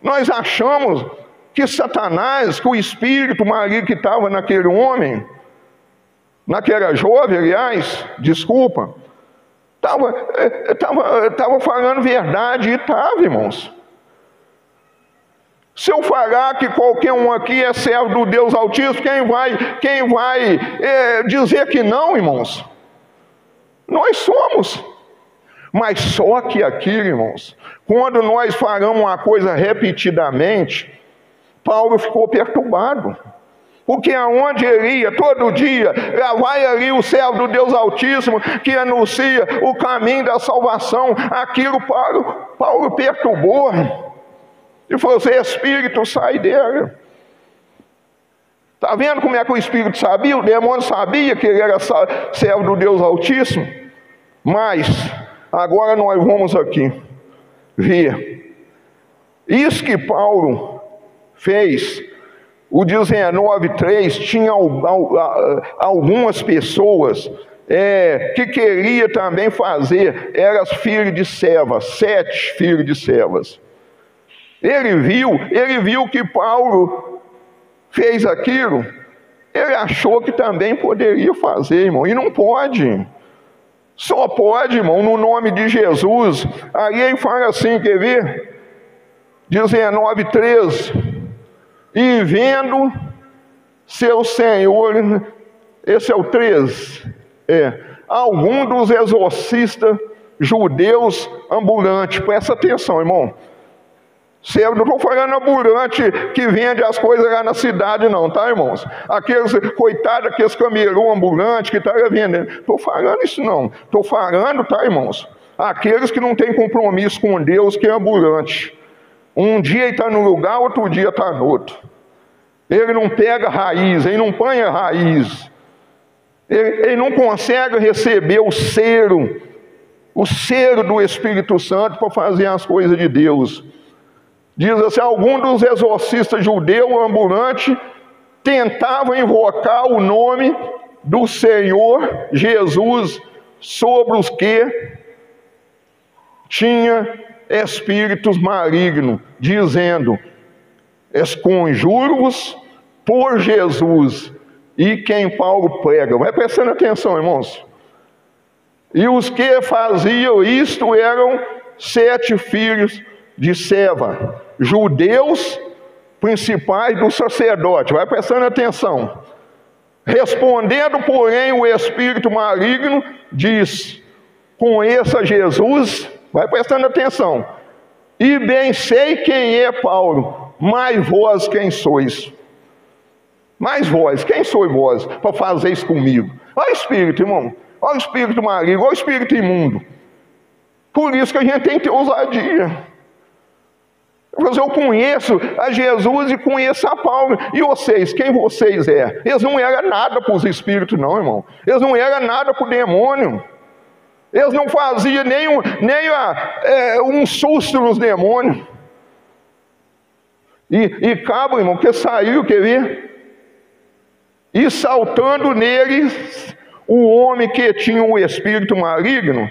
nós achamos que Satanás, que o espírito maligno que estava naquele homem, naquela jovem, aliás, desculpa, estava falando verdade, e estava, irmãos. Se eu falar que qualquer um aqui é servo do Deus Altíssimo, quem vai dizer que não, irmãos? Nós somos. Mas só que aqui, irmãos, quando nós falamos uma coisa repetidamente, Paulo ficou perturbado. Porque aonde ele ia, todo dia, lá vai ali o servo do Deus Altíssimo, que anuncia o caminho da salvação. Aquilo Paulo perturbou. E falou assim, Espírito, sai dela. Está vendo como é que o Espírito sabia? O demônio sabia que ele era servo do Deus Altíssimo. Mas, agora nós vamos aqui ver. Isso que Paulo fez, o 19:3, tinha algumas pessoas que queria também fazer, eram filhos de servas, 7 filhos de servas. Ele viu que Paulo fez aquilo, ele achou que também poderia fazer, irmão, e não pode. Só pode, irmão, no nome de Jesus. Aí ele fala assim, quer ver? 19:3. E vendo seu senhor, esse é o 3, algum dos exorcistas judeus ambulantes, presta atenção, irmão. Eu não estou falando ambulante que vende as coisas lá na cidade não, tá, irmãos? Aqueles, coitados, aqueles camelô ambulantes que estão vendendo. Estou falando isso não. Estou falando, tá, irmãos? Aqueles que não têm compromisso com Deus, que é ambulante. Um dia ele está num lugar, outro dia está no outro. Ele não pega raiz, ele não põe raiz. Ele não consegue receber o selo do Espírito Santo para fazer as coisas de Deus. Diz assim, algum dos exorcistas judeus ambulantes tentavam invocar o nome do Senhor Jesus sobre os que tinha espíritos malignos, dizendo, conjuro-vos por Jesus e quem Paulo prega. Vai prestando atenção, irmãos. E os que faziam isto eram 7 filhos de Seva, judeus principais do sacerdote. Vai prestando atenção. Respondendo, porém, o espírito maligno diz, conheça Jesus, vai prestando atenção, e bem sei quem é Paulo, mas vós quem sois? Mas vós, quem sois vós para fazer isso comigo? Olha, espírito, irmão, olha o espírito maligno, olha o espírito imundo. Por isso que a gente tem que ter ousadia. Eu conheço a Jesus e conheço a Paulo. E vocês, quem vocês é? Eles não eram nada para os espíritos não, irmão. Eles não eram nada para o demônio. Eles não faziam nem um susto nos demônios. E cabra, irmão, que saiu, quer ver? E saltando neles, o homem que tinha um espírito maligno,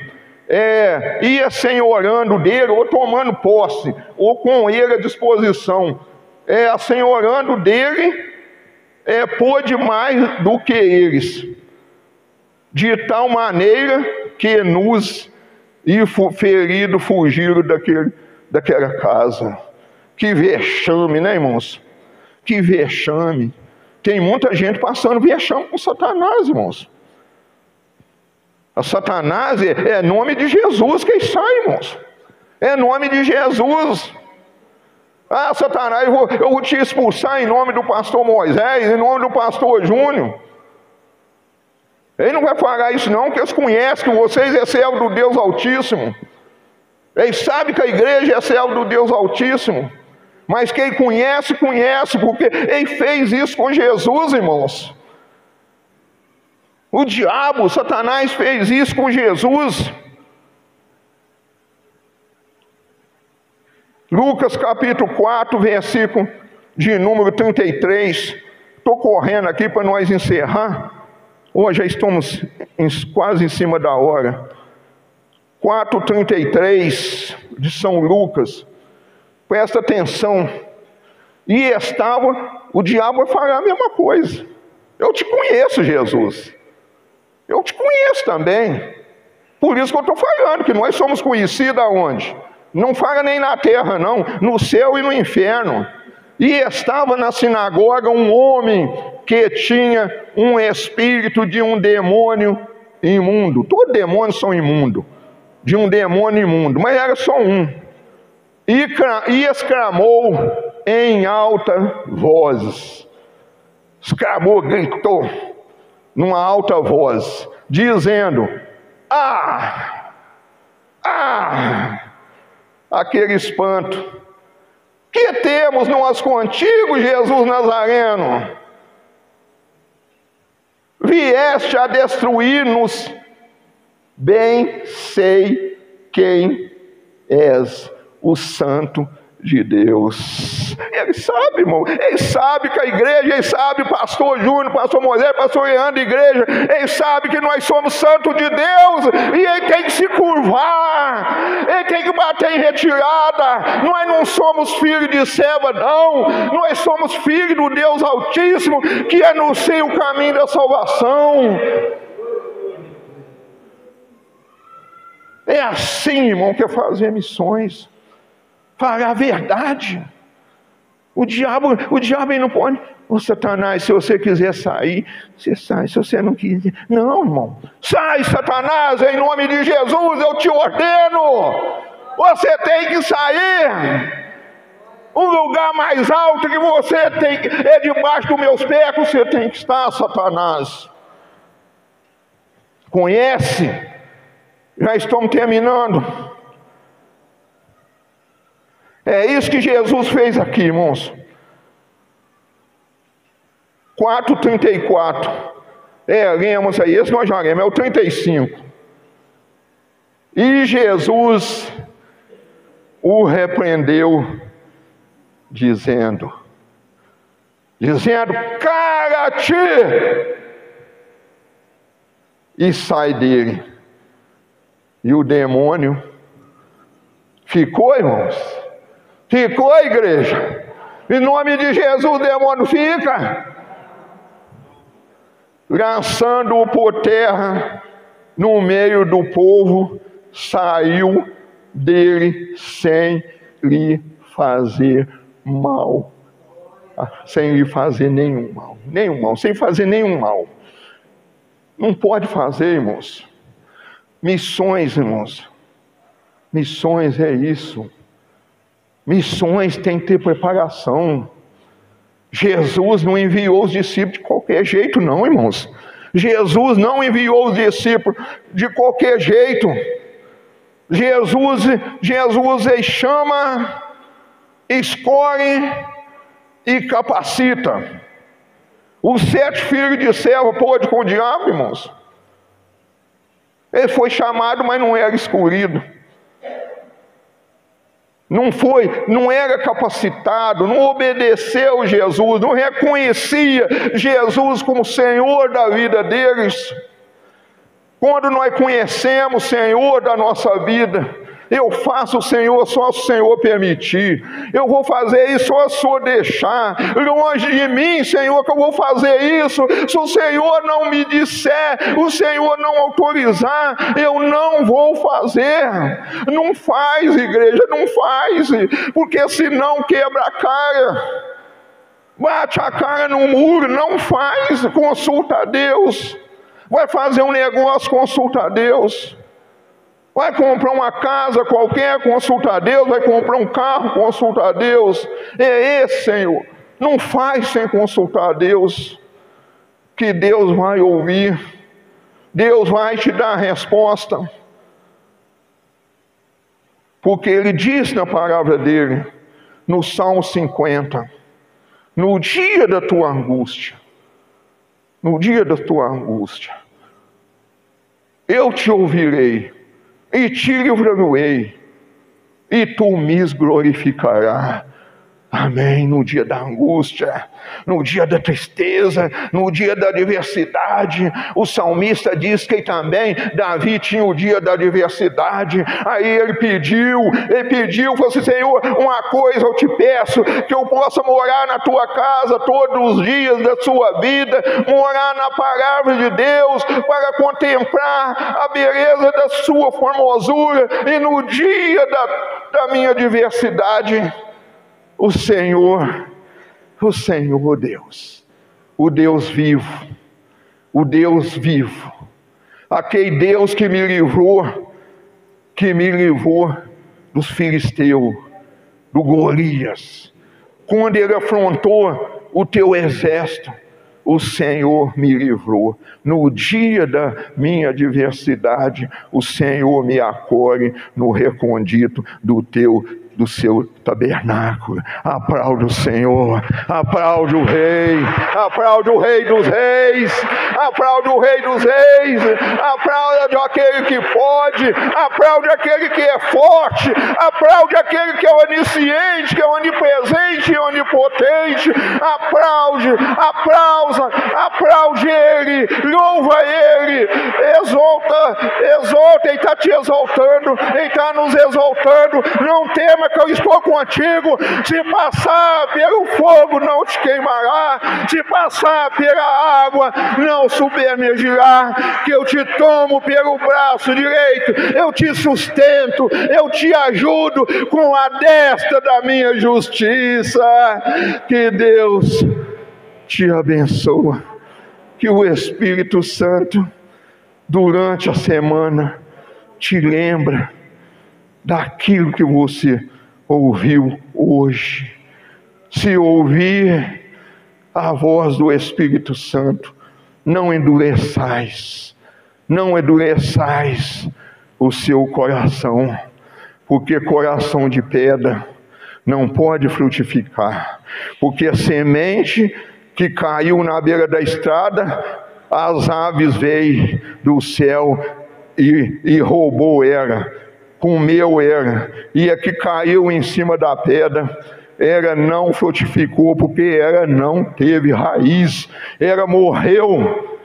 ia senhorando dele, ou tomando posse, ou com ele à disposição, senhorando dele, pôde mais do que eles, de tal maneira que nus e feridos fugiram daquela casa. Que vexame, né, irmãos? Que vexame. Tem muita gente passando vexame com Satanás, irmãos. A Satanás é nome de Jesus que sai, irmãos. É nome de Jesus. Ah, Satanás, eu vou te expulsar em nome do pastor Moisés, em nome do pastor Júnior. Ele não vai falar isso não, porque eles conhecem que vocês é servo do Deus Altíssimo. Eles sabem que a igreja é servo do Deus Altíssimo. Mas quem conhece, conhece, porque ele fez isso com Jesus, irmãos. O diabo, Satanás, fez isso com Jesus. Lucas capítulo 4, versículo de número 33. Estou correndo aqui para nós encerrar. Hoje já estamos quase em cima da hora. 4:33 de São Lucas. Presta atenção. E o diabo vai falar a mesma coisa. Eu te conheço, Jesus. Eu te conheço também. Por isso que eu estou falando, que nós somos conhecidos aonde? Não fala nem na terra, não. No céu e no inferno. E estava na sinagoga um homem que tinha um espírito de um demônio imundo. Todos demônios são imundos. De um demônio imundo. Mas era só um. E exclamou em alta voz. Exclamou, gritou, numa alta voz, dizendo: aquele espanto. Que temos nós contigo, Jesus Nazareno? Vieste a destruir-nos, bem sei quem és, o Santo de Deus. Ele sabe, irmão, ele sabe que a igreja, ele sabe, pastor Júnior, pastor Moisés, pastor Leandro, igreja, ele sabe que nós somos santos de Deus, e ele tem que se curvar, ele tem que bater em retirada. Nós não somos filhos de serva, não, nós somos filhos do Deus Altíssimo, que anuncia o caminho da salvação. É assim, irmão, que é fazer missões. Falar a verdade. O diabo ele não pode. Satanás, se você quiser sair, você sai. Se você não quiser, não, irmão. Sai, Satanás, em nome de Jesus, eu te ordeno. Você tem que sair. O lugar mais alto que você tem é debaixo dos meus pés que você tem que estar, Satanás. Conhece? Já estamos terminando. É isso que Jesus fez aqui, irmãos. 4:34. Lemos aí, esse nós já lemos, é o 35. E Jesus o repreendeu, dizendo: cala-te e sai dele. E o demônio ficou, irmãos. Ficou, a igreja. Em nome de Jesus, o demônio fica. Lançando-o por terra, no meio do povo, saiu dele sem lhe fazer mal. Sem lhe fazer nenhum mal. Nenhum mal, sem fazer nenhum mal. Não pode fazer, irmãos. Missões, irmãos. Missões é isso. Missões tem que ter preparação. Jesus não enviou os discípulos de qualquer jeito, não, irmãos. Jesus não enviou os discípulos de qualquer jeito. Jesus ele chama, escolhe e capacita. Os 7 filhos de Seva pôde com o diabo, irmãos. Ele foi chamado, mas não era escolhido. Não era capacitado, não obedeceu Jesus, não reconhecia Jesus como Senhor da vida deles. Quando nós conhecemos o Senhor da nossa vida, eu faço o Senhor só se o Senhor permitir. Eu vou fazer isso só se o Senhor deixar. Longe de mim, Senhor, que eu vou fazer isso. Se o Senhor não me disser, o Senhor não autorizar, eu não vou fazer. Não faz, igreja, não faz. Porque senão quebra a cara. Bate a cara no muro, não faz. Consulta a Deus. Vai fazer um negócio, consulta a Deus. Vai comprar uma casa qualquer, consulta a Deus. Vai comprar um carro, consulta a Deus. É esse, Senhor. Não faz sem consultar a Deus, que Deus vai ouvir. Deus vai te dar a resposta. Porque Ele diz na palavra dEle, no Salmo 50, no dia da tua angústia, eu te ouvirei, e te livrarei, e tu me glorificarás. Amém. No dia da angústia, no dia da tristeza, no dia da adversidade, o salmista diz que também Davi tinha o dia da adversidade. Aí ele pediu, falou assim: Senhor, uma coisa eu te peço, que eu possa morar na tua casa todos os dias da sua vida, morar na palavra de Deus, para contemplar a beleza da sua formosura, e no dia da minha adversidade, o Senhor Deus, o Deus vivo, aquele Deus que me livrou dos filisteus, do Golias, quando ele afrontou o teu exército, o Senhor me livrou. No dia da minha adversidade, o Senhor me acolhe no recôndito do seu tabernáculo. Aplaude o Senhor, aplaude o Rei dos Reis, aplaude o Rei dos Reis, aplaude aquele que pode, aplaude aquele que é forte, aplaude aquele que é onisciente, que é onipresente e onipotente. Aplaude Ele, louva Ele, exalta, Ele está te exaltando, Ele está nos exaltando. Não tema que eu estou contigo. Se passar pelo fogo, não te queimará. Se passar pela água, não submergirá. Que eu te tomo pelo braço direito, eu te sustento, eu te ajudo com a destra da minha justiça. Que Deus te abençoe. Que o Espírito Santo, durante a semana, te lembra daquilo que você ouviu hoje. Se ouvir a voz do Espírito Santo, não endureçais o seu coração, porque coração de pedra não pode frutificar, porque a semente que caiu na beira da estrada, as aves veio do céu e roubou ela, comeu ela, e a que caiu em cima da pedra, ela não frutificou, porque ela não teve raiz, ela morreu.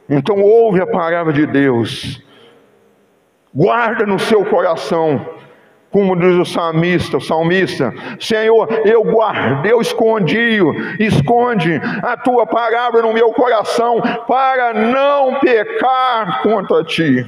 Então ouve a palavra de Deus, guarda no seu coração, como diz o salmista: Senhor, eu esconde a tua palavra no meu coração, para não pecar contra ti.